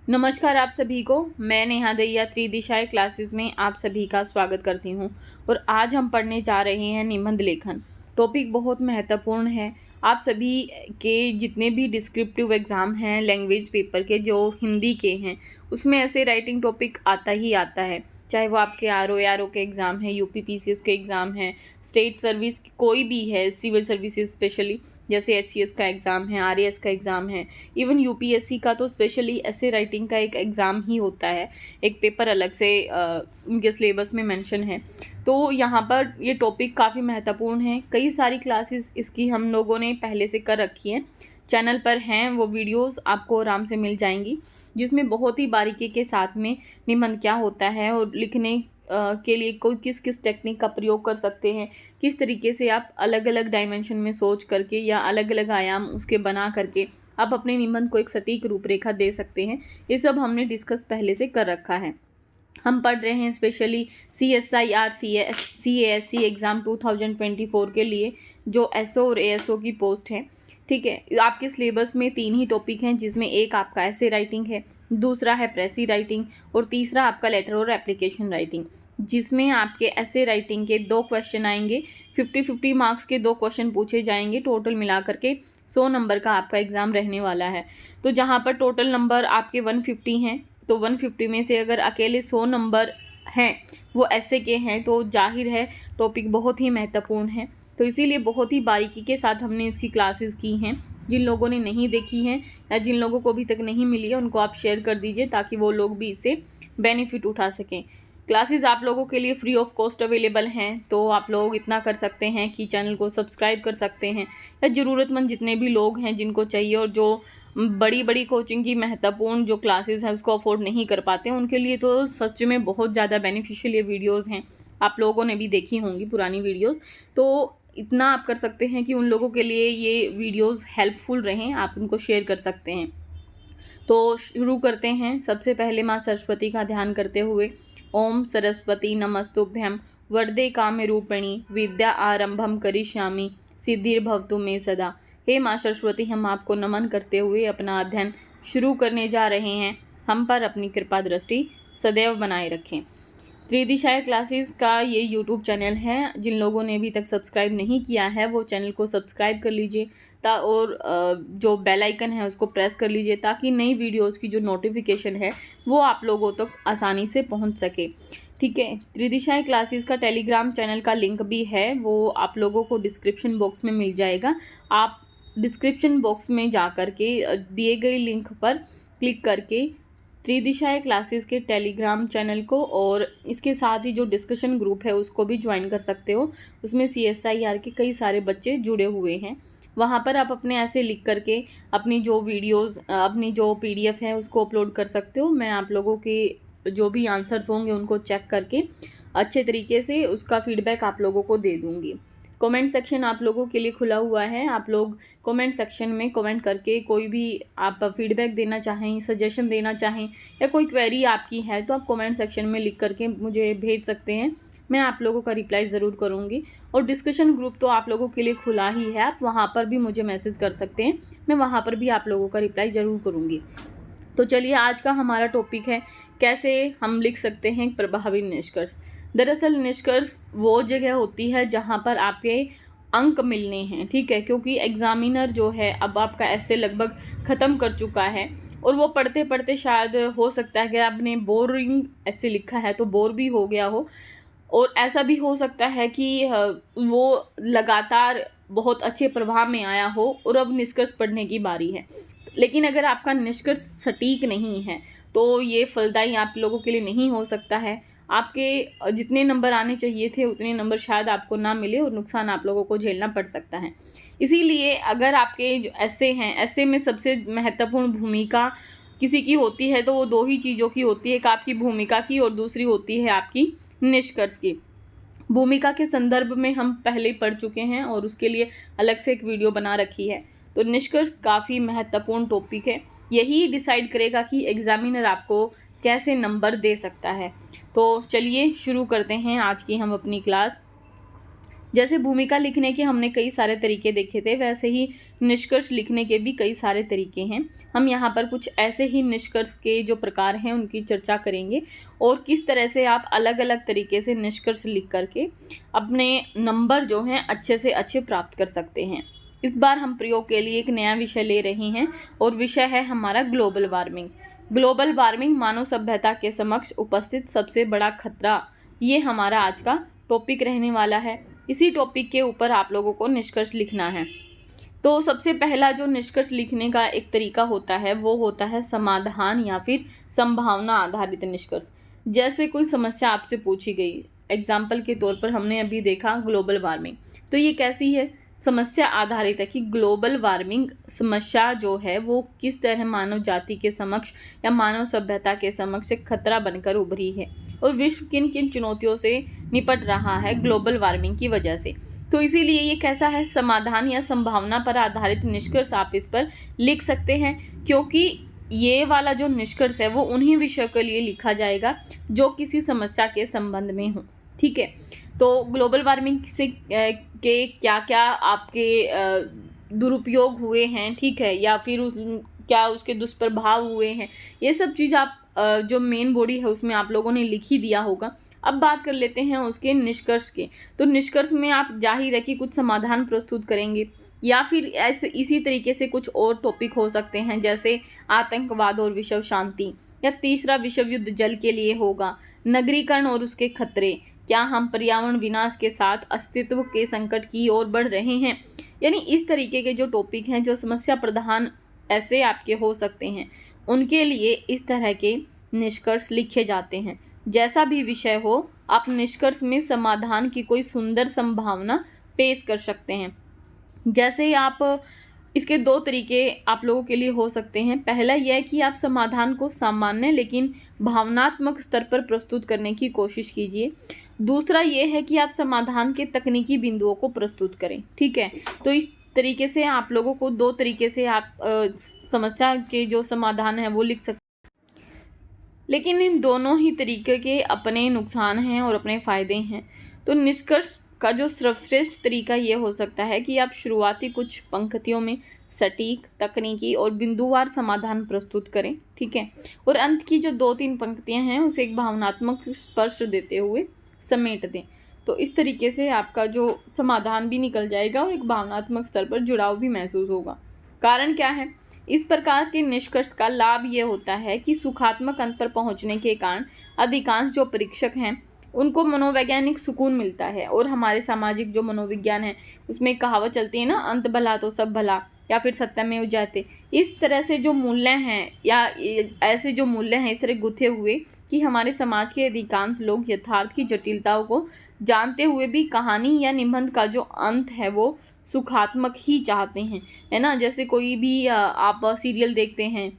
नमस्कार आप सभी को। मैं नेहा दहिया त्रिदिशाएं क्लासेस में आप सभी का स्वागत करती हूं और आज हम पढ़ने जा रहे हैं निबंध लेखन। टॉपिक बहुत महत्वपूर्ण है। आप सभी के जितने भी डिस्क्रिप्टिव एग्ज़ाम हैं लैंग्वेज पेपर के, जो हिंदी के हैं, उसमें ऐसे राइटिंग टॉपिक आता ही आता है। चाहे वो आपके आर ओ के एग्ज़ाम हैं, UP PCS के एग्ज़ाम हैं, स्टेट सर्विस कोई भी है, सिविल सर्विसेज स्पेशली जैसे HCS का एग्ज़ाम है, RAS का एग्ज़ाम है, इवन UPSC का तो स्पेशली ऐसे राइटिंग का एक एग्ज़ाम ही होता है, एक पेपर अलग से उनके सिलेबस में मेंशन है। तो यहाँ पर ये टॉपिक काफ़ी महत्वपूर्ण है। कई सारी क्लासेस इसकी हम लोगों ने पहले से कर रखी हैं, चैनल पर हैं वो वीडियोस, आपको आराम से मिल जाएंगी, जिसमें बहुत ही बारीकी के साथ में निबंध क्या होता है और लिखने के लिए कोई किस किस टेक्निक का प्रयोग कर सकते हैं, किस तरीके से आप अलग अलग डायमेंशन में सोच करके या अलग अलग आयाम उसके बना करके आप अपने निबंध को एक सटीक रूपरेखा दे सकते हैं। ये सब हमने डिस्कस पहले से कर रखा है। हम पढ़ रहे हैं स्पेशली CSIR CASC एग्ज़ाम 2024 के लिए, जो SO और ASO की पोस्ट है। ठीक है, आपके सिलेबस में 3 ही टॉपिक हैं, जिसमें एक आपका ऐसे राइटिंग है, दूसरा है प्रेसी राइटिंग और तीसरा आपका लेटर और एप्लीकेशन राइटिंग, जिसमें आपके ऐसे राइटिंग के 2 क्वेश्चन आएंगे। 50-50 मार्क्स के 2 क्वेश्चन पूछे जाएंगे। टोटल मिला करके 100 नंबर का आपका एग्ज़ाम रहने वाला है। तो जहाँ पर टोटल नंबर आपके 150 हैं, तो 150 में से अगर अकेले 100 नंबर हैं वो ऐसे के हैं, तो जाहिर है टॉपिक बहुत ही महत्वपूर्ण है। तो इसीलिए बहुत ही बारीकी के साथ हमने इसकी क्लासेस की हैं। जिन लोगों ने नहीं देखी हैं या जिन लोगों को अभी तक नहीं मिली है, उनको आप शेयर कर दीजिए ताकि वो लोग भी इससे बेनिफिट उठा सकें। क्लासेस आप लोगों के लिए फ्री ऑफ कॉस्ट अवेलेबल हैं, तो आप लोग इतना कर सकते हैं कि चैनल को सब्सक्राइब कर सकते हैं, या ज़रूरतमंद जितने भी लोग हैं जिनको चाहिए और जो बड़ी बड़ी कोचिंग की महत्वपूर्ण जो क्लासेस हैं उसको अफोर्ड नहीं कर पाते हैं, उनके लिए तो सच में बहुत ज़्यादा बेनिफिशियल ये वीडियोज़ हैं। आप लोगों ने भी देखी होंगी पुरानी वीडियोज़, तो इतना आप कर सकते हैं कि उन लोगों के लिए ये वीडियोज़ हेल्पफुल रहें, आप उनको शेयर कर सकते हैं। तो शुरू करते हैं। सबसे पहले माँ सरस्वती का ध्यान करते हुए, ओम सरस्वती नमस्तुभ्यं वरदे कामरूपिणी विद्या आरंभम करिष्यामि सिद्धिर्भवतु मे सदा। हे माँ सरस्वती, हम आपको नमन करते हुए अपना अध्ययन शुरू करने जा रहे हैं। हम पर अपनी कृपा दृष्टि सदैव बनाए रखें। त्रिदिशाएं क्लासेस का ये यूट्यूब चैनल है। जिन लोगों ने अभी तक सब्सक्राइब नहीं किया है वो चैनल को सब्सक्राइब कर लीजिए और जो बेल आइकन है उसको प्रेस कर लीजिए, ताकि नई वीडियोस की जो नोटिफिकेशन है वो आप लोगों तक आसानी से पहुंच सके। ठीक है, त्रिदिशाएं क्लासेस का टेलीग्राम चैनल का लिंक भी है, वो आप लोगों को डिस्क्रिप्शन बॉक्स में मिल जाएगा। आप डिस्क्रिप्शन बॉक्स में जा कर के दिए गए लिंक पर क्लिक करके त्रिदिशाएं क्लासेस के टेलीग्राम चैनल को और इसके साथ ही जो डिस्कशन ग्रुप है उसको भी ज्वाइन कर सकते हो। उसमें CSIR के कई सारे बच्चे जुड़े हुए हैं। वहाँ पर आप अपने ऐसे लिख करके अपनी जो वीडियोस, अपनी जो PDF है उसको अपलोड कर सकते हो। मैं आप लोगों के जो भी आंसर्स होंगे उनको चेक करके अच्छे तरीके से उसका फीडबैक आप लोगों को दे दूँगी। कमेंट सेक्शन आप लोगों के लिए खुला हुआ है। आप लोग कमेंट सेक्शन में कमेंट करके कोई भी आप फीडबैक देना चाहें, सजेशन देना चाहें या कोई क्वेरी आपकी है तो आप कमेंट सेक्शन में लिख करके मुझे भेज सकते हैं। मैं आप लोगों का रिप्लाई ज़रूर करूँगी। और डिस्कशन ग्रुप तो आप लोगों के लिए खुला ही है, आप वहाँ पर भी मुझे मैसेज कर सकते हैं, मैं वहाँ पर भी आप लोगों का रिप्लाई ज़रूर करूँगी। तो चलिए, आज का हमारा टॉपिक है कैसे हम लिख सकते हैं प्रभावी निष्कर्ष। दरअसल निष्कर्ष वो जगह होती है जहाँ पर आपके अंक मिलने हैं। ठीक है, क्योंकि एग्जामिनर जो है अब आपका ऐसे लगभग ख़त्म कर चुका है और वो पढ़ते पढ़ते शायद हो सकता है कि आपने बोरिंग ऐसे लिखा है तो बोर भी हो गया हो, और ऐसा भी हो सकता है कि वो लगातार बहुत अच्छे प्रभाव में आया हो और अब निष्कर्ष पढ़ने की बारी है। लेकिन अगर आपका निष्कर्ष सटीक नहीं है तो ये फलदायी आप लोगों के लिए नहीं हो सकता है। आपके जितने नंबर आने चाहिए थे उतने नंबर शायद आपको ना मिले और नुकसान आप लोगों को झेलना पड़ सकता है। इसीलिए अगर आपके जो ऐसे हैं, ऐसे में सबसे महत्वपूर्ण भूमिका किसी की होती है तो वो 2 ही चीज़ों की होती है, एक आपकी भूमिका की और दूसरी होती है आपकी निष्कर्ष की। भूमिका के संदर्भ में हम पहले पढ़ चुके हैं और उसके लिए अलग से एक वीडियो बना रखी है। तो निष्कर्ष काफ़ी महत्वपूर्ण टॉपिक है, यही डिसाइड करेगा कि एग्जामिनर आपको कैसे नंबर दे सकता है। तो चलिए शुरू करते हैं आज की हम अपनी क्लास। जैसे भूमिका लिखने के हमने कई सारे तरीके देखे थे, वैसे ही निष्कर्ष लिखने के भी कई सारे तरीके हैं। हम यहाँ पर कुछ ऐसे ही निष्कर्ष के जो प्रकार हैं उनकी चर्चा करेंगे और किस तरह से आप अलग अलग तरीके से निष्कर्ष लिख करके अपने नंबर जो हैं अच्छे से अच्छे प्राप्त कर सकते हैं। इस बार हम प्रयोग के लिए एक नया विषय ले रहे हैं और विषय है हमारा ग्लोबल वार्मिंग। ग्लोबल वार्मिंग मानव सभ्यता के समक्ष उपस्थित सबसे बड़ा खतरा, ये हमारा आज का टॉपिक रहने वाला है। इसी टॉपिक के ऊपर आप लोगों को निष्कर्ष लिखना है। तो सबसे पहला जो निष्कर्ष लिखने का एक तरीका होता है वो होता है समाधान या फिर संभावना आधारित निष्कर्ष। जैसे कोई समस्या आपसे पूछी गई, एग्जाम्पल के तौर पर हमने अभी देखा ग्लोबल वार्मिंग, तो ये कैसी है, समस्या आधारित है कि ग्लोबल वार्मिंग समस्या जो है वो किस तरह मानव जाति के समक्ष या मानव सभ्यता के समक्ष एक खतरा बनकर उभरी है और विश्व किन किन चुनौतियों से निपट रहा है ग्लोबल वार्मिंग की वजह से। तो इसीलिए ये कैसा है, समाधान या संभावना पर आधारित निष्कर्ष आप इस पर लिख सकते हैं, क्योंकि ये वाला जो निष्कर्ष है वो उन्हीं विषयों के लिए लिखा जाएगा जो किसी समस्या के संबंध में हो। ठीक है, तो ग्लोबल वार्मिंग से के क्या क्या आपके दुरुपयोग हुए हैं, ठीक है, या फिर क्या उसके दुष्प्रभाव हुए हैं, ये सब चीज़ आप जो मेन बॉडी है उसमें आप लोगों ने लिख ही दिया होगा। अब बात कर लेते हैं उसके निष्कर्ष के। तो निष्कर्ष में आप जाहिर है कि कुछ समाधान प्रस्तुत करेंगे या फिर ऐसे इसी तरीके से कुछ और टॉपिक हो सकते हैं, जैसे आतंकवाद और विश्व शांति, या तीसरा विश्व युद्ध जल के लिए होगा, नगरीकरण और उसके खतरे, क्या हम पर्यावरण विनाश के साथ अस्तित्व के संकट की ओर बढ़ रहे हैं। यानी इस तरीके के जो टॉपिक हैं जो समस्या प्रधान ऐसे आपके हो सकते हैं, उनके लिए इस तरह के निष्कर्ष लिखे जाते हैं। जैसा भी विषय हो, आप निष्कर्ष में समाधान की कोई सुंदर संभावना पेश कर सकते हैं। जैसे आप इसके दो तरीके आप लोगों के लिए हो सकते हैं। पहला यह है कि आप समाधान को सामान्य लेकिन भावनात्मक स्तर पर प्रस्तुत करने की कोशिश कीजिए। दूसरा ये है कि आप समाधान के तकनीकी बिंदुओं को प्रस्तुत करें। ठीक है, तो इस तरीके से आप लोगों को दो तरीके से आप समस्या के जो समाधान है वो लिख सकते हैं, लेकिन इन दोनों ही तरीके के अपने नुकसान हैं और अपने फ़ायदे हैं। तो निष्कर्ष का जो सर्वश्रेष्ठ तरीका ये हो सकता है कि आप शुरुआती कुछ पंक्तियों में सटीक, तकनीकी और बिंदुवार समाधान प्रस्तुत करें। ठीक है, और अंत की जो 2-3 पंक्तियां हैं उसे एक भावनात्मक स्पर्श देते हुए समेट दें। तो इस तरीके से आपका जो समाधान भी निकल जाएगा और एक भावनात्मक स्तर पर जुड़ाव भी महसूस होगा। कारण क्या है, इस प्रकार के निष्कर्ष का लाभ ये होता है कि सुखात्मक अंत पर पहुंचने के कारण अधिकांश जो परीक्षक हैं उनको मनोवैज्ञानिक सुकून मिलता है। और हमारे सामाजिक जो मनोविज्ञान है उसमें कहावत चलती है ना, अंत भला तो सब भला, या फिर सत्यमेव जयते। इस तरह से जो मूल्य हैं या ऐसे जो मूल्य हैं इस तरह गुथे हुए कि हमारे समाज के अधिकांश लोग यथार्थ की जटिलताओं को जानते हुए भी कहानी या निबंध का जो अंत है वो सुखात्मक ही चाहते हैं, है ना। जैसे कोई भी आप सीरियल देखते हैं,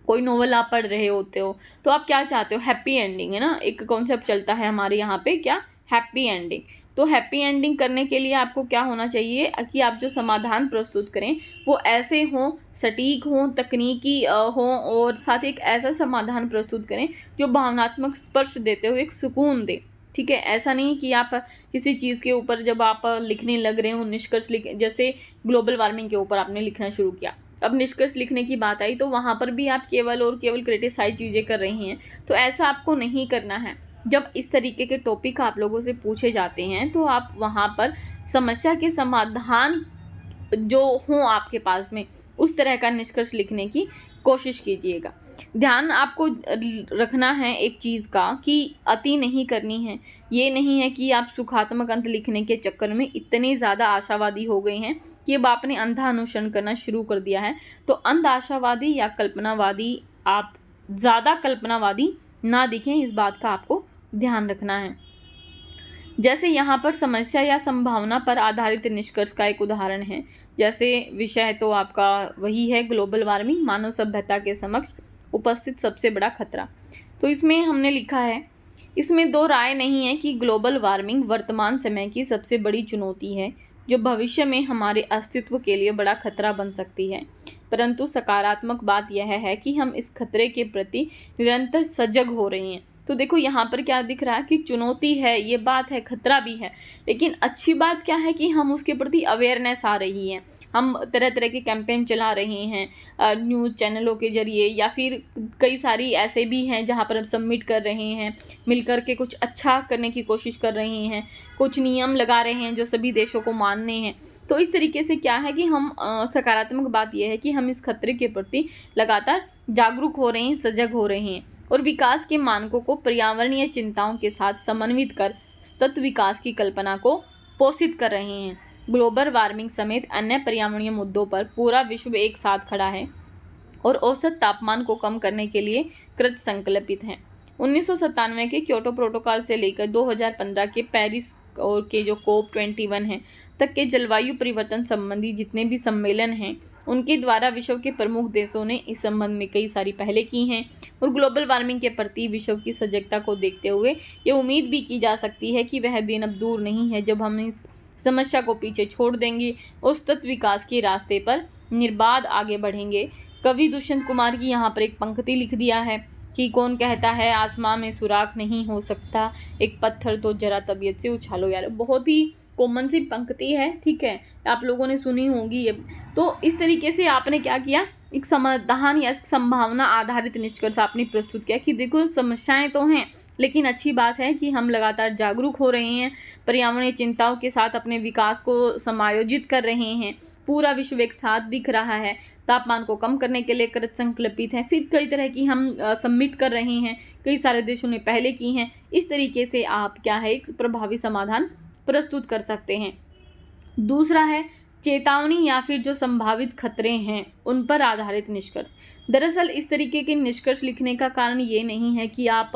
कोई नोवेल आप पढ़ रहे होते हो, तो आप क्या चाहते हो, हैप्पी एंडिंग, है ना। एक कॉन्सेप्ट चलता है हमारे यहाँ पे, क्या, हैप्पी एंडिंग। तो हैप्पी एंडिंग करने के लिए आपको क्या होना चाहिए कि आप जो समाधान प्रस्तुत करें वो ऐसे हों, सटीक हों, तकनीकी हों, और साथ ही एक ऐसा समाधान प्रस्तुत करें जो भावनात्मक स्पर्श देते हुए एक सुकून दे। ठीक है, ऐसा नहीं कि आप किसी चीज़ के ऊपर जब आप लिखने लग रहे हो निष्कर्ष जैसे ग्लोबल वार्मिंग के ऊपर आपने लिखना शुरू किया, अब निष्कर्ष लिखने की बात आई तो वहाँ पर भी आप केवल और केवल क्रिटिसाइज चीज़ें कर रही हैं। तो ऐसा आपको नहीं करना है। जब इस तरीके के टॉपिक आप लोगों से पूछे जाते हैं तो आप वहाँ पर समस्या के समाधान जो हों आपके पास में, उस तरह का निष्कर्ष लिखने की कोशिश कीजिएगा। ध्यान आपको रखना है एक चीज़ का कि अति नहीं करनी है। ये नहीं है कि आप सुखात्मक अंत लिखने के चक्कर में इतने ज़्यादा आशावादी हो गए हैं कि अब आपने अंधा अनुसरण करना शुरू कर दिया है। तो अंध आशावादी या कल्पनावादी, आप ज़्यादा कल्पनावादी ना दिखें, इस बात का आपको ध्यान रखना है। जैसे यहाँ पर समस्या या संभावना पर आधारित निष्कर्ष का एक उदाहरण है। जैसे विषय तो आपका वही है ग्लोबल वार्मिंग, मानव सभ्यता के समक्ष उपस्थित सबसे बड़ा खतरा। तो इसमें हमने लिखा है, इसमें दो राय नहीं है कि ग्लोबल वार्मिंग वर्तमान समय की सबसे बड़ी चुनौती है जो भविष्य में हमारे अस्तित्व के लिए बड़ा खतरा बन सकती है। परंतु सकारात्मक बात यह है कि हम इस खतरे के प्रति निरंतर सजग हो रहे हैं। तो देखो यहाँ पर क्या दिख रहा है कि चुनौती है, ये बात है, खतरा भी है, लेकिन अच्छी बात क्या है कि हम उसके प्रति अवेयरनेस आ रही है। हम तरह तरह के कैंपेन चला रहे हैं न्यूज़ चैनलों के जरिए, या फिर कई सारी ऐसे भी हैं जहाँ पर हम सबमिट कर रहे हैं, मिलकर के कुछ अच्छा करने की कोशिश कर रहे हैं, कुछ नियम लगा रहे हैं जो सभी देशों को मानने हैं। तो इस तरीके से क्या है कि हम सकारात्मक बात यह है कि हम इस खतरे के प्रति लगातार जागरूक हो रहे हैं, सजग हो रहे हैं और विकास के मानकों को पर्यावरणीय चिंताओं के साथ समन्वित कर सतत विकास की कल्पना को पोषित कर रहे हैं। ग्लोबल वार्मिंग समेत अन्य पर्यावरणीय मुद्दों पर पूरा विश्व एक साथ खड़ा है और औसत तापमान को कम करने के लिए कृत संकल्पित है। 1997 के क्योटो प्रोटोकॉल से लेकर 2015 के पेरिस और के जो COP21 हैं तक के जलवायु परिवर्तन संबंधी जितने भी सम्मेलन हैं, उनके द्वारा विश्व के प्रमुख देशों ने इस संबंध में कई सारी पहलें की हैं और ग्लोबल वार्मिंग के प्रति विश्व की सजगता को देखते हुए ये उम्मीद भी की जा सकती है कि वह दिन अब दूर नहीं है जब हम इस समस्या को पीछे छोड़ देंगे और सतत विकास के रास्ते पर निर्बाध आगे बढ़ेंगे। कवि दुष्यंत कुमार की यहाँ पर एक पंक्ति लिख दिया है कि कौन कहता है आसमां में सुराख नहीं हो सकता, एक पत्थर तो जरा तबीयत से उछालो। यार बहुत ही कॉमन सी पंक्ति है, ठीक है, आप लोगों ने सुनी होगी ये। तो इस तरीके से आपने क्या किया, एक समाधान या संभावना आधारित निष्कर्ष आपने प्रस्तुत किया कि देखो समस्याएं तो हैं, लेकिन अच्छी बात है कि हम लगातार जागरूक हो रहे हैं, पर्यावरणीय चिंताओं के साथ अपने विकास को समायोजित कर रहे हैं, पूरा विश्व एक साथ दिख रहा है, तापमान को कम करने के लिए कृत संकल्पित है, फिर कई तरह की हम सबमिट कर रहे हैं, कई सारे देशों ने पहले की हैं। इस तरीके से आप क्या है एक प्रभावी समाधान प्रस्तुत कर सकते हैं। दूसरा है चेतावनी या फिर जो संभावित खतरे हैं उन पर आधारित निष्कर्ष। दरअसल इस तरीके के निष्कर्ष लिखने का कारण ये नहीं है कि आप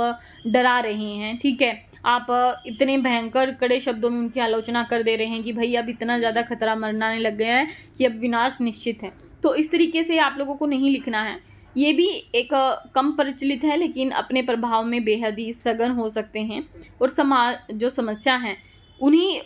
डरा रहे हैं, ठीक है, आप इतने भयंकर कड़े शब्दों में उनकी आलोचना कर दे रहे हैं कि भाई अब इतना ज़्यादा खतरा मरनाने लग गया है कि अब विनाश निश्चित है। तो इस तरीके से आप लोगों को नहीं लिखना है। ये भी एक कम प्रचलित है लेकिन अपने प्रभाव में बेहद ही सघन हो सकते हैं और समाज जो समस्या हैं उन्हीं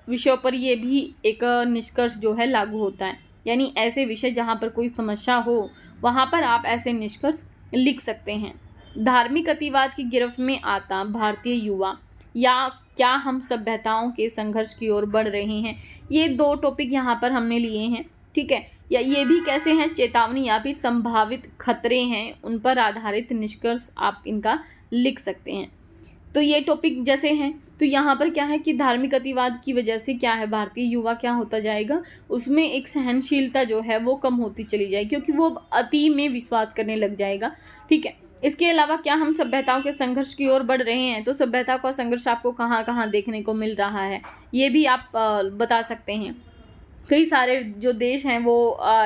विषयों पर ये भी एक निष्कर्ष जो है लागू होता है। यानी ऐसे विषय जहाँ पर कोई समस्या हो वहाँ पर आप ऐसे निष्कर्ष लिख सकते हैं। धार्मिक अतिवाद की गिरफ्त में आता भारतीय युवा, या क्या हम सभ्यताओं के संघर्ष की ओर बढ़ रहे हैं, ये दो टॉपिक यहाँ पर हमने लिए हैं, ठीक है। या ये भी कैसे हैं, चेतावनी या फिर संभावित खतरे हैं, उन पर आधारित निष्कर्ष आप इनका लिख सकते हैं। तो ये टॉपिक जैसे हैं, तो यहाँ पर क्या है कि धार्मिक अतिवाद की वजह से क्या है भारतीय युवा क्या होता जाएगा, उसमें एक सहनशीलता जो है वो कम होती चली जाएगी क्योंकि वो अति में विश्वास करने लग जाएगा, ठीक है। इसके अलावा क्या हम सभ्यताओं के संघर्ष की ओर बढ़ रहे हैं, तो सभ्यता का संघर्ष आपको कहाँ कहाँ देखने को मिल रहा है ये भी आप बता सकते हैं। कई सारे जो देश हैं वो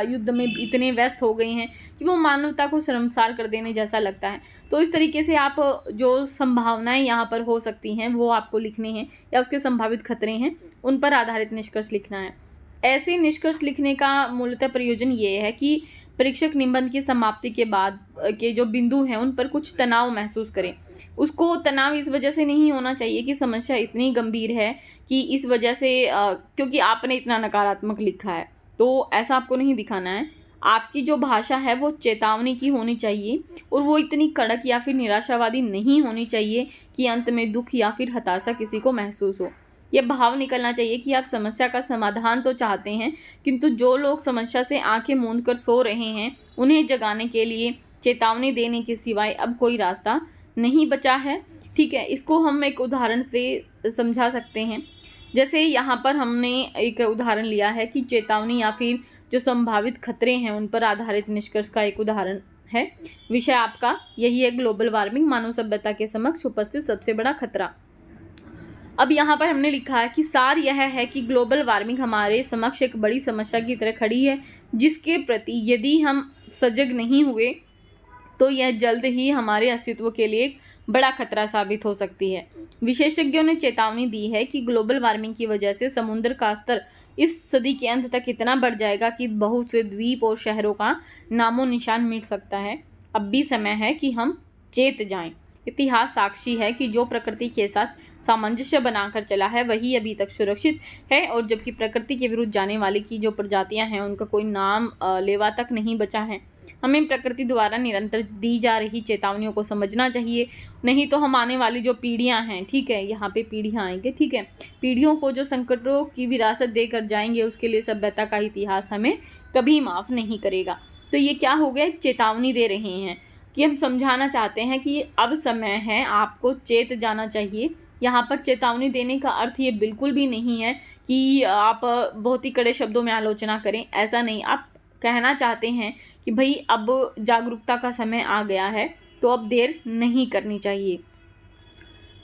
युद्ध में इतने व्यस्त हो गए हैं कि वो मानवता को शर्मसार कर देने जैसा लगता है। तो इस तरीके से आप जो संभावनाएं यहाँ पर हो सकती हैं वो आपको लिखने हैं, या उसके संभावित खतरे हैं उन पर आधारित निष्कर्ष लिखना है। ऐसे निष्कर्ष लिखने का मूलतः प्रयोजन ये है कि परीक्षक निबंध की समाप्ति के बाद के जो बिंदु हैं उन पर कुछ तनाव महसूस करें। उसको तनाव इस वजह से नहीं होना चाहिए कि समस्या इतनी गंभीर है कि इस वजह से क्योंकि आपने इतना नकारात्मक लिखा है, तो ऐसा आपको नहीं दिखाना है। आपकी जो भाषा है वो चेतावनी की होनी चाहिए और वो इतनी कड़क या फिर निराशावादी नहीं होनी चाहिए कि अंत में दुख या फिर हताशा किसी को महसूस हो। यह भाव निकलना चाहिए कि आप समस्या का समाधान तो चाहते हैं, किंतु जो लोग समस्या से आंखें मूंद कर सो रहे हैं उन्हें जगाने के लिए चेतावनी देने के सिवाय अब कोई रास्ता नहीं बचा है, ठीक है। इसको हम एक उदाहरण से समझा सकते हैं। जैसे यहाँ पर हमने एक उदाहरण लिया है कि चेतावनी या फिर जो संभावित खतरे हैं उन पर आधारित निष्कर्ष का एक उदाहरण है। विषय आपका यही है, ग्लोबल वार्मिंग मानव सभ्यता के समक्ष उपस्थित सबसे बड़ा खतरा। अब यहाँ पर हमने लिखा है कि सार यह है कि ग्लोबल वार्मिंग हमारे समक्ष एक बड़ी समस्या की तरह खड़ी है, जिसके प्रति यदि हम सजग नहीं हुए तो यह जल्द ही हमारे अस्तित्व के लिए एक बड़ा खतरा साबित हो सकती है। विशेषज्ञों ने चेतावनी दी है कि ग्लोबल वार्मिंग की वजह से समुद्र का स्तर इस सदी के अंत तक इतना बढ़ जाएगा कि बहुत से द्वीप और शहरों का नामो निशान मिट सकता है। अब भी समय है कि हम चेत जाएं। इतिहास साक्षी है कि जो प्रकृति के साथ सामंजस्य बनाकर चला है वही अभी तक सुरक्षित है, और जबकि प्रकृति के विरुद्ध जाने वाली की जो प्रजातियां हैं उनका कोई नाम लेवा तक नहीं बचा है। हमें प्रकृति द्वारा निरंतर दी जा रही चेतावनियों को समझना चाहिए, नहीं तो हम आने वाली जो पीढ़ियां हैं, ठीक है, यहाँ पे पीढ़ियां आएंगे, ठीक है, पीढ़ियों को जो संकटों की विरासत देकर जाएंगे, उसके लिए सभ्यता का इतिहास हमें कभी माफ़ नहीं करेगा। तो ये क्या हो गया, एक चेतावनी दे रहे हैं कि हम समझाना चाहते हैं कि अब समय है, आपको चेत जाना चाहिए। यहाँ पर चेतावनी देने का अर्थ ये बिल्कुल भी नहीं है कि आप बहुत ही कड़े शब्दों में आलोचना करें, ऐसा नहीं। आप कहना चाहते हैं कि भाई अब जागरूकता का समय आ गया है, तो अब देर नहीं करनी चाहिए।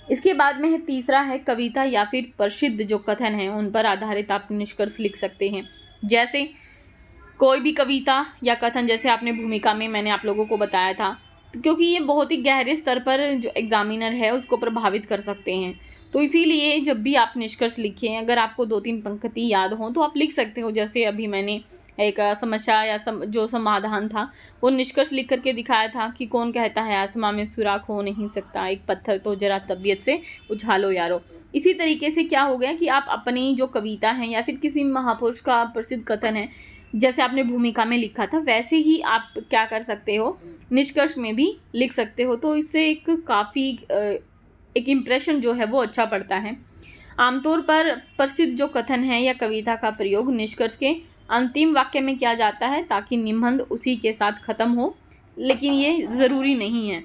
इसके बाद में है तीसरा है कविता या फिर प्रसिद्ध जो कथन हैं उन पर आधारित आप निष्कर्ष लिख सकते हैं। जैसे कोई भी कविता या कथन, जैसे आपने भूमिका में मैंने आप लोगों को बताया था, क्योंकि ये बहुत ही गहरे स्तर पर जो एग्जामिनर है उसको प्रभावित कर सकते हैं, तो इसीलिए जब भी आप निष्कर्ष लिखें, अगर आपको 2-3 पंक्ति याद हो तो आप लिख सकते हो। जैसे अभी मैंने एक समस्या या जो समाधान था वो निष्कर्ष लिख करके दिखाया था कि कौन कहता है आसमां में सुराख हो नहीं सकता, एक पत्थर तो जरा तबीयत से उछालो यारो। इसी तरीके से क्या हो गया कि आप अपनी जो कविता है या फिर किसी महापुरुष का प्रसिद्ध कथन है, जैसे आपने भूमिका में लिखा था, वैसे ही आप क्या कर सकते हो, निष्कर्ष में भी लिख सकते हो। तो इससे एक काफ़ी एक इम्प्रेशन जो है वो अच्छा पड़ता है। आमतौर पर प्रसिद्ध जो कथन है या कविता का प्रयोग निष्कर्ष के अंतिम वाक्य में किया जाता है ताकि निबंध उसी के साथ खत्म हो, लेकिन ये ज़रूरी नहीं है।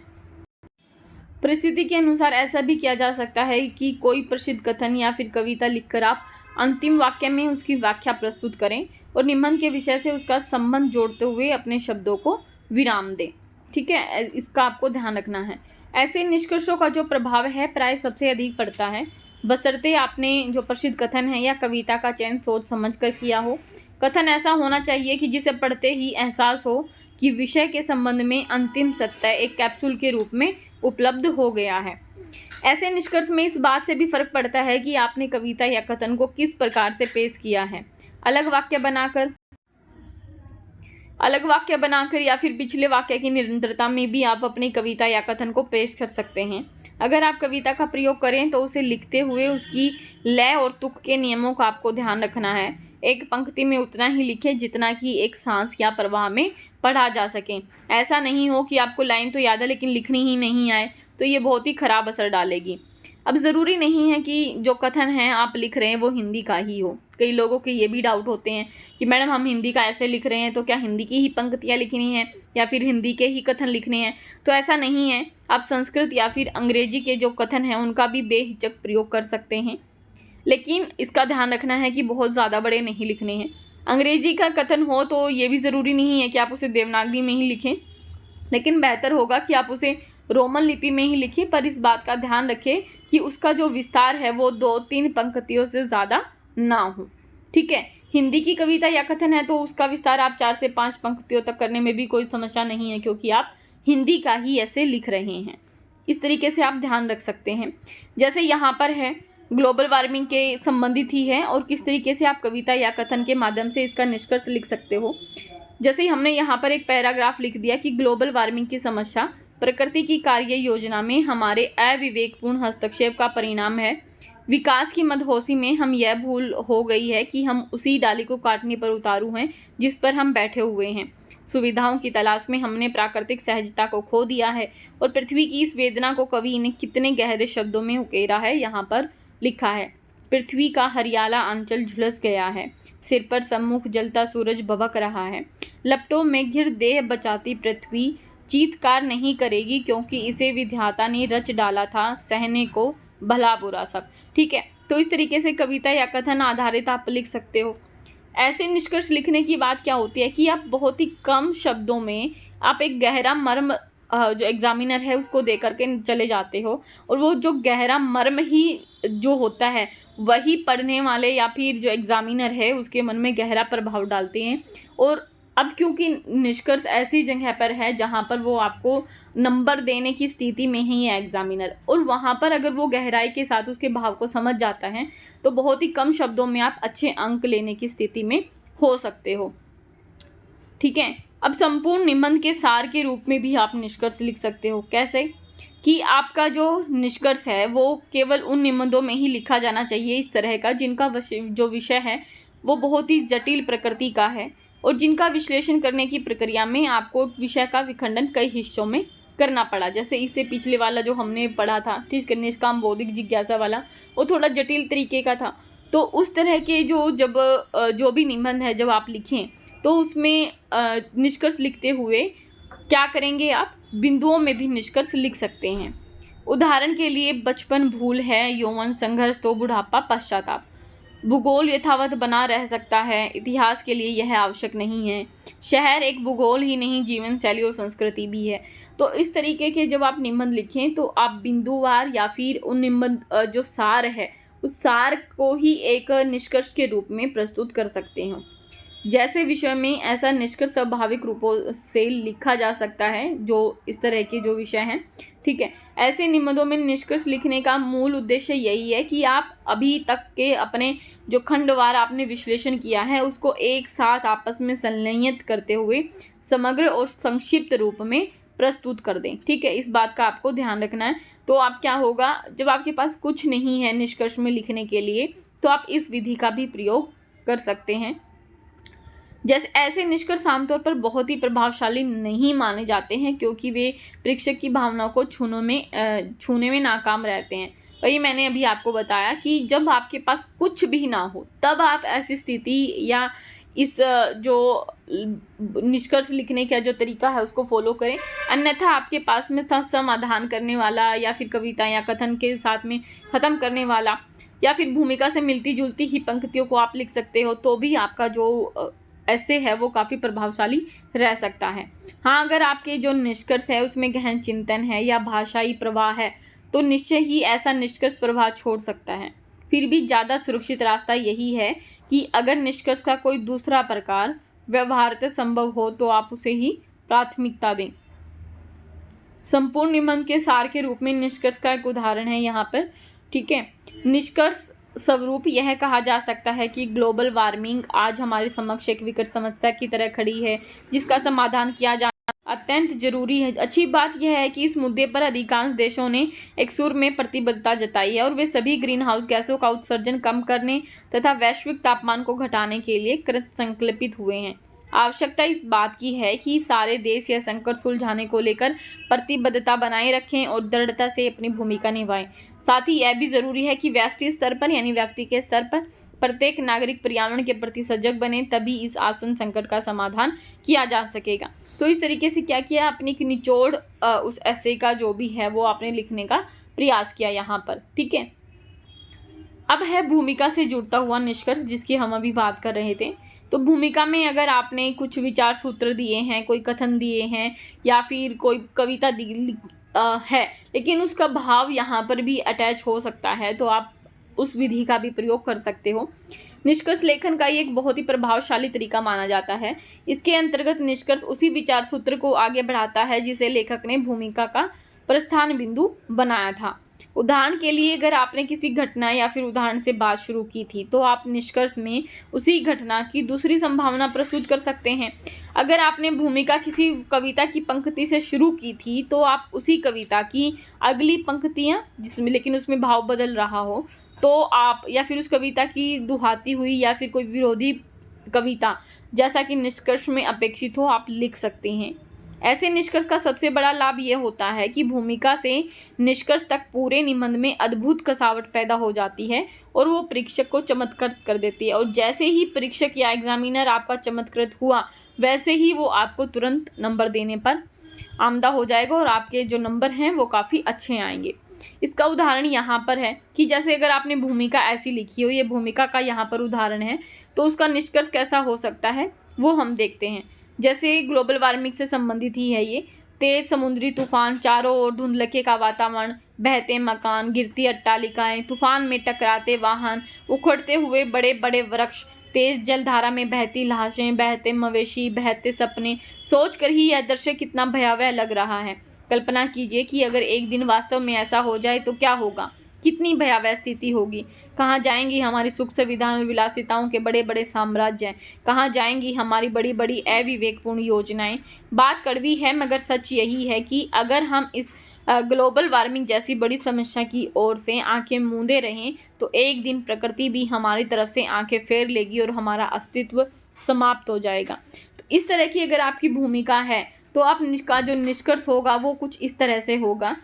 परिस्थिति के अनुसार ऐसा भी किया जा सकता है कि कोई प्रसिद्ध कथन या फिर कविता लिखकर आप अंतिम वाक्य में उसकी व्याख्या प्रस्तुत करें और निबंध के विषय से उसका संबंध जोड़ते हुए अपने शब्दों को विराम दें, ठीक है, इसका आपको ध्यान रखना है। ऐसे निष्कर्षों का जो प्रभाव है प्राय सबसे अधिक पड़ता है, बशर्ते आपने जो प्रसिद्ध कथन है या कविता का चयन सोच समझ कर किया हो। कथन ऐसा होना चाहिए कि जिसे पढ़ते ही एहसास हो कि विषय के संबंध में अंतिम सत्य एक कैप्सूल के रूप में उपलब्ध हो गया है। ऐसे निष्कर्ष में इस बात से भी फर्क पड़ता है कि आपने कविता या कथन को किस प्रकार से पेश किया है, अलग वाक्य बनाकर या फिर पिछले वाक्य की निरंतरता में भी आप अपनी कविता या कथन को पेश कर सकते हैं। अगर आप कविता का प्रयोग करें तो उसे लिखते हुए उसकी लय और तुक के नियमों का आपको ध्यान रखना है। एक पंक्ति में उतना ही लिखें जितना कि एक सांस या प्रवाह में पढ़ा जा सके। ऐसा नहीं हो कि आपको लाइन तो याद है लेकिन लिखनी ही नहीं आए, तो ये बहुत ही खराब असर डालेगी। अब ज़रूरी नहीं है कि जो कथन है आप लिख रहे हैं वो हिंदी का ही हो। कई लोगों के ये भी डाउट होते हैं कि मैडम हम हिंदी का ऐसे लिख रहे हैं तो क्या हिंदी की ही पंक्तियाँ लिखनी है या फिर हिंदी के ही कथन लिखने हैं। तो ऐसा नहीं है, आप संस्कृत या फिर अंग्रेजी के जो कथन हैं उनका भी बेहिचक प्रयोग कर सकते हैं, लेकिन इसका ध्यान रखना है कि बहुत ज़्यादा बड़े नहीं लिखने हैं। अंग्रेजी का कथन हो तो ये भी ज़रूरी नहीं है कि आप उसे देवनागरी में ही लिखें, लेकिन बेहतर होगा कि आप उसे रोमन लिपि में ही लिखें, पर इस बात का ध्यान रखें कि उसका जो विस्तार है वो 2-3 पंक्तियों से ज़्यादा ना हो, ठीक है। हिंदी की कविता या कथन है तो उसका विस्तार आप 4 से 5 पंक्तियों तक करने में भी कोई समस्या नहीं है, क्योंकि आप हिंदी का ही ऐसे लिख रहे हैं। इस तरीके से आप ध्यान रख सकते हैं। जैसे यहाँ पर है ग्लोबल वार्मिंग के संबंधित ही है और किस तरीके से आप कविता या कथन के माध्यम से इसका निष्कर्ष लिख सकते हो। जैसे हमने यहाँ पर एक पैराग्राफ लिख दिया कि ग्लोबल वार्मिंग की समस्या प्रकृति की कार्य योजना में हमारे अविवेकपूर्ण हस्तक्षेप का परिणाम है। विकास की मदहोशी में हम यह भूल हो गई है कि हम उसी डाली को काटने पर उतारू हैं जिस पर हम बैठे हुए हैं। सुविधाओं की तलाश में हमने प्राकृतिक सहजता को खो दिया है और पृथ्वी की इस वेदना को कवि ने कितने गहरे शब्दों में उकेरा है। यहाँ पर लिखा है, पृथ्वी का हरियाला अंचल झुलस गया है, सिर पर सम्मुख जलता सूरज भभक रहा है, लपटों में घिर देह बचाती पृथ्वी चीत्कार नहीं करेगी क्योंकि इसे विधाता ने रच डाला था सहने को भला बुरा सब, ठीक है। तो इस तरीके से कविता या कथन आधारित आप लिख सकते हो। ऐसे निष्कर्ष लिखने की बात क्या होती है कि आप बहुत ही कम शब्दों में आप एक गहरा मर्म जो एग्जामिनर है उसको दे करके चले जाते हो, और वो जो गहरा मर्म ही जो होता है वही पढ़ने वाले या फिर जो एग्जामिनर है उसके मन में गहरा प्रभाव डालते हैं। और अब क्योंकि निष्कर्ष ऐसी जगह पर है जहाँ पर वो आपको नंबर देने की स्थिति में ही है एग्जामिनर, और वहाँ पर अगर वो गहराई के साथ उसके भाव को समझ जाता है तो बहुत ही कम शब्दों में आप अच्छे अंक लेने की स्थिति में हो सकते हो, ठीक है। अब संपूर्ण निबंध के सार के रूप में भी आप निष्कर्ष लिख सकते हो। कैसे कि आपका जो निष्कर्ष है वो केवल उन निबंधों में ही लिखा जाना चाहिए इस तरह का जिनका जो विषय है वो बहुत ही जटिल प्रकृति का है, और जिनका विश्लेषण करने की प्रक्रिया में आपको विषय का विखंडन कई हिस्सों में करना पड़ा। जैसे इससे पिछले वाला जो हमने पढ़ा था, ठीक है, निष्काम बौद्धिक जिज्ञासा वाला, वो थोड़ा जटिल तरीके का था। तो उस तरह के जो भी निबंध है जब आप लिखें तो उसमें निष्कर्ष लिखते हुए क्या करेंगे, आप बिंदुओं में भी निष्कर्ष लिख सकते हैं। उदाहरण के लिए बचपन भूल है, यौवन संघर्ष तो बुढ़ापा पश्चाताप। भूगोल यथावत बना रह सकता है, इतिहास के लिए यह आवश्यक नहीं है। शहर एक भूगोल ही नहीं, जीवन शैली और संस्कृति भी है। तो इस तरीके के जब आप निबंध लिखें तो आप बिंदुवार या फिर उन निबंध जो सार है उस सार को ही एक निष्कर्ष के रूप में प्रस्तुत कर सकते हैं। जैसे विषय में ऐसा निष्कर्ष स्वाभाविक रूपों से लिखा जा सकता है, जो इस तरह के जो विषय हैं, ठीक है। ऐसे निबंधों में निष्कर्ष लिखने का मूल उद्देश्य यही है कि आप अभी तक के अपने जो खंडवार आपने विश्लेषण किया है उसको एक साथ आपस में संलयित करते हुए समग्र और संक्षिप्त रूप में प्रस्तुत कर दें, ठीक है। इस बात का आपको ध्यान रखना है। तो आप क्या होगा, जब आपके पास कुछ नहीं है निष्कर्ष में लिखने के लिए तो आप इस विधि का भी प्रयोग कर सकते हैं। जैसे ऐसे निष्कर्ष आमतौर पर बहुत ही प्रभावशाली नहीं माने जाते हैं क्योंकि वे परीक्षक की भावनाओं को छूने में नाकाम रहते हैं। वही मैंने अभी आपको बताया कि जब आपके पास कुछ भी ना हो तब आप ऐसी स्थिति या इस जो निष्कर्ष लिखने का जो तरीका है उसको फॉलो करें। अन्यथा आपके पास में समाधान करने वाला या फिर कविता या कथन के साथ में ख़त्म करने वाला या फिर भूमिका से मिलती जुलती ही पंक्तियों को आप लिख सकते हो, तो भी आपका जो ऐसे है वो काफ़ी प्रभावशाली रह सकता है। हाँ, अगर आपके जो निष्कर्ष है उसमें गहन चिंतन है या भाषाई प्रवाह है तो निश्चय ही ऐसा निष्कर्ष प्रभाव छोड़ सकता है। फिर भी ज़्यादा सुरक्षित रास्ता यही है कि अगर निष्कर्ष का कोई दूसरा प्रकार व्यवहार्यता संभव हो तो आप उसे ही प्राथमिकता दें। संपूर्ण निबंध के सार के रूप में निष्कर्ष का एक उदाहरण है यहाँ पर, ठीक है। निष्कर्ष स्वरूप यह कहा जा सकता है कि ग्लोबल वार्मिंग आज हमारे समक्ष एक विकट समस्या की तरह खड़ी है जिसका समाधान किया जाना अत्यंत जरूरी है। अच्छी बात यह है कि इस मुद्दे पर अधिकांश देशों ने एक सुर में प्रतिबद्धता जताई है और वे सभी ग्रीन हाउस गैसों का उत्सर्जन कम करने तथा वैश्विक तापमान को घटाने के लिए कृत संकल्पित हुए हैं। आवश्यकता इस बात की है कि सारे देश यह संकट सुलझाने को लेकर प्रतिबद्धता बनाए रखें और दृढ़ता से अपनी भूमिका निभाएं। साथ ही यह भी ज़रूरी है कि वैश्विक स्तर पर यानी व्यक्ति के स्तर पर प्रत्येक नागरिक पर्यावरण के प्रति सजग बने, तभी इस आसन संकट का समाधान किया जा सकेगा। तो इस तरीके से क्या किया, अपनी निचोड़ उस ऐसे का जो भी है वो आपने लिखने का प्रयास किया यहाँ पर, ठीक है। अब है भूमिका से जुड़ता हुआ निष्कर्ष जिसकी हम अभी बात कर रहे थे। तो भूमिका में अगर आपने कुछ विचार सूत्र दिए हैं, कोई कथन दिए हैं या फिर कोई कविता है, लेकिन उसका भाव यहाँ पर भी अटैच हो सकता है, तो आप उस विधि का भी प्रयोग कर सकते हो। निष्कर्ष लेखन का ये एक बहुत ही प्रभावशाली तरीका माना जाता है। इसके अंतर्गत निष्कर्ष उसी विचार सूत्र को आगे बढ़ाता है जिसे लेखक ने भूमिका का प्रस्थान बिंदु बनाया था। उदाहरण के लिए अगर आपने किसी घटना या फिर उदाहरण से बात शुरू की थी तो आप निष्कर्ष में उसी घटना की दूसरी संभावना प्रस्तुत कर सकते हैं। अगर आपने भूमिका किसी कविता की पंक्ति से शुरू की थी तो आप उसी कविता की अगली पंक्तियाँ जिसमें लेकिन उसमें भाव बदल रहा हो तो आप या फिर उस कविता की दुहाती हुई या फिर कोई विरोधी कविता जैसा कि निष्कर्ष में अपेक्षित हो आप लिख सकते हैं। ऐसे निष्कर्ष का सबसे बड़ा लाभ ये होता है कि भूमिका से निष्कर्ष तक पूरे निबंध में अद्भुत कसावट पैदा हो जाती है और वो परीक्षक को चमत्कृत कर देती है। और जैसे ही परीक्षक या एग्जामिनर आपका चमत्कृत हुआ वैसे ही वो आपको तुरंत नंबर देने पर आमदा हो जाएगा और आपके जो नंबर हैं वो काफ़ी अच्छे आएंगे। इसका उदाहरण यहाँ पर है कि जैसे अगर आपने भूमिका ऐसी लिखी हो, ये भूमिका का यहाँ पर उदाहरण है, तो उसका निष्कर्ष कैसा हो सकता है वो हम देखते हैं। जैसे ग्लोबल वार्मिंग से संबंधित ही है ये। तेज समुद्री तूफान, चारों ओर धुंधलके का वातावरण, बहते मकान, गिरती अट्टालिकाएं, तूफान में टकराते वाहन, उखड़ते हुए बड़े बड़े वृक्ष, तेज जलधारा में बहती लाशें, बहते मवेशी, बहते सपने। सोच कर ही यह दृश्य कितना भयावह लग रहा है। कल्पना कीजिए कि अगर एक दिन वास्तव में ऐसा हो जाए तो क्या होगा, कितनी भयावह स्थिति होगी। कहाँ जाएंगी हमारी सुख सुविधाओं और विलासिताओं के बड़े बड़े साम्राज्य, कहाँ जाएंगी हमारी बड़ी बड़ी अविवेकपूर्ण योजनाएं। बात कड़वी है मगर सच यही है कि अगर हम इस ग्लोबल वार्मिंग जैसी बड़ी समस्या की ओर से आंखें मूंदे रहें तो एक दिन प्रकृति भी हमारी तरफ से आंखें फेर लेगी और हमारा अस्तित्व समाप्त हो जाएगा। तो इस तरह की अगर आपकी भूमिका है तो आपका जो निष्कर्ष होगा वो कुछ इस तरह से होगा।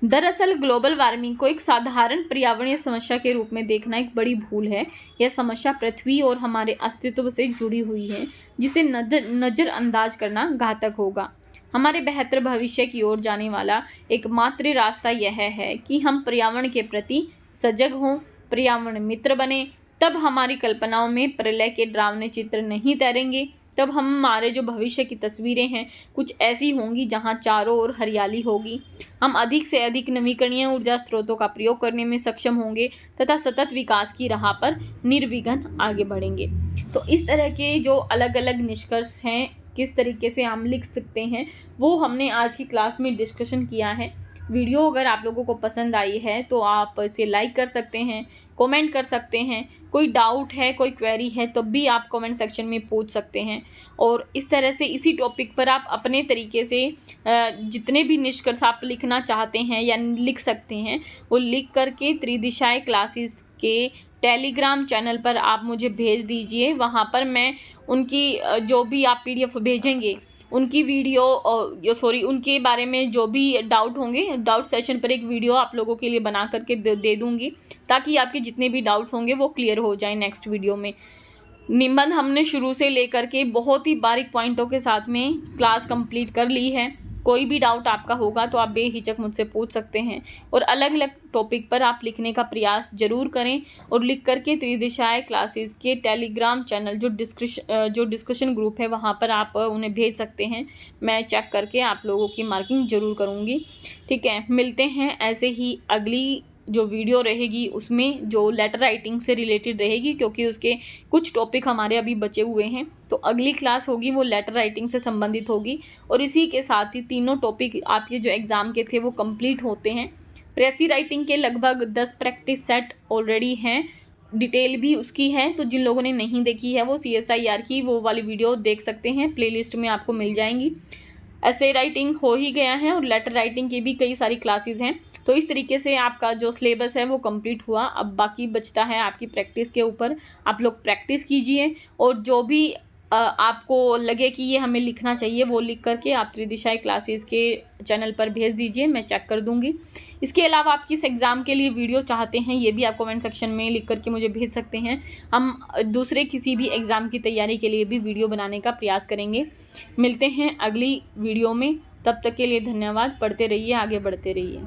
दरअसल ग्लोबल वार्मिंग को एक साधारण पर्यावरणीय समस्या के रूप में देखना एक बड़ी भूल है। यह समस्या पृथ्वी और हमारे अस्तित्व से जुड़ी हुई है, जिसे नज़रअंदाज करना घातक होगा। हमारे बेहतर भविष्य की ओर जाने वाला एकमात्र रास्ता यह है कि हम पर्यावरण के प्रति सजग हों, पर्यावरण मित्र बने। तब हमारी कल्पनाओं में प्रलय के डरावने चित्र नहीं तैरेंगे। तब हमारे जो भविष्य की तस्वीरें हैं कुछ ऐसी होंगी जहां चारों ओर हरियाली होगी। हम अधिक से अधिक नवीकरणीय ऊर्जा स्रोतों का प्रयोग करने में सक्षम होंगे तथा सतत विकास की राह पर निर्विघ्न आगे बढ़ेंगे। तो इस तरह के जो अलग अलग निष्कर्ष हैं, किस तरीके से हम लिख सकते हैं, वो हमने आज की क्लास में डिस्कशन किया है। वीडियो अगर आप लोगों को पसंद आई है तो आप इसे लाइक कर सकते हैं, कमेंट कर सकते हैं। कोई डाउट है, कोई क्वेरी है तो भी आप कमेंट सेक्शन में पूछ सकते हैं। और इस तरह से इसी टॉपिक पर आप अपने तरीके से जितने भी निष्कर्ष आप लिखना चाहते हैं या लिख सकते हैं वो लिख करके त्रिदिशाएं क्लासेस के टेलीग्राम चैनल पर आप मुझे भेज दीजिए। वहाँ पर मैं उनकी जो भी आप PDF भेजेंगे उनकी उनके बारे में जो भी डाउट होंगे, डाउट सेशन पर एक वीडियो आप लोगों के लिए बना करके दे दूँगी, ताकि आपके जितने भी डाउट्स होंगे वो क्लियर हो जाए नेक्स्ट वीडियो में। निबंध हमने शुरू से लेकर के बहुत ही बारीक पॉइंटों के साथ में क्लास कंप्लीट कर ली है। कोई भी डाउट आपका होगा तो आप बेहिचक मुझसे पूछ सकते हैं और अलग अलग टॉपिक पर आप लिखने का प्रयास जरूर करें। और लिख करके त्रिदिशाएं क्लासेस के टेलीग्राम चैनल जो डिस्कशन ग्रुप है वहाँ पर आप उन्हें भेज सकते हैं। मैं चेक करके आप लोगों की मार्किंग जरूर करूँगी। ठीक है, मिलते हैं ऐसे ही अगली जो वीडियो रहेगी उसमें, जो लेटर राइटिंग से रिलेटेड रहेगी, क्योंकि उसके कुछ टॉपिक हमारे अभी बचे हुए हैं। तो अगली क्लास होगी वो लेटर राइटिंग से संबंधित होगी। और इसी के साथ ही तीनों टॉपिक आपके जो एग्ज़ाम के थे वो कंप्लीट होते हैं। प्रेसी राइटिंग के लगभग 10 प्रैक्टिस सेट ऑलरेडी हैं, डिटेल भी उसकी है। तो जिन लोगों ने नहीं देखी है वो CSIR की वो वाली वीडियो देख सकते हैं, प्लेलिस्ट में आपको मिल जाएंगी। ऐसे राइटिंग हो ही गया है और लेटर राइटिंग की भी कई सारी क्लासेस हैं। तो इस तरीके से आपका जो सिलेबस है वो कंप्लीट हुआ। अब बाकी बचता है आपकी प्रैक्टिस के ऊपर। आप लोग प्रैक्टिस कीजिए और जो भी आपको लगे कि ये हमें लिखना चाहिए वो लिख करके आप त्रिदिशाएं क्लासेस के चैनल पर भेज दीजिए, मैं चेक कर दूंगी। इसके अलावा आप किस एग्ज़ाम के लिए वीडियो चाहते हैं ये भी आप कमेंट सेक्शन में लिख करके मुझे भेज सकते हैं। हम दूसरे किसी भी एग्ज़ाम की तैयारी के लिए भी वीडियो बनाने का प्रयास करेंगे। मिलते हैं अगली वीडियो में, तब तक के लिए धन्यवाद। पढ़ते रहिए, आगे बढ़ते रहिए।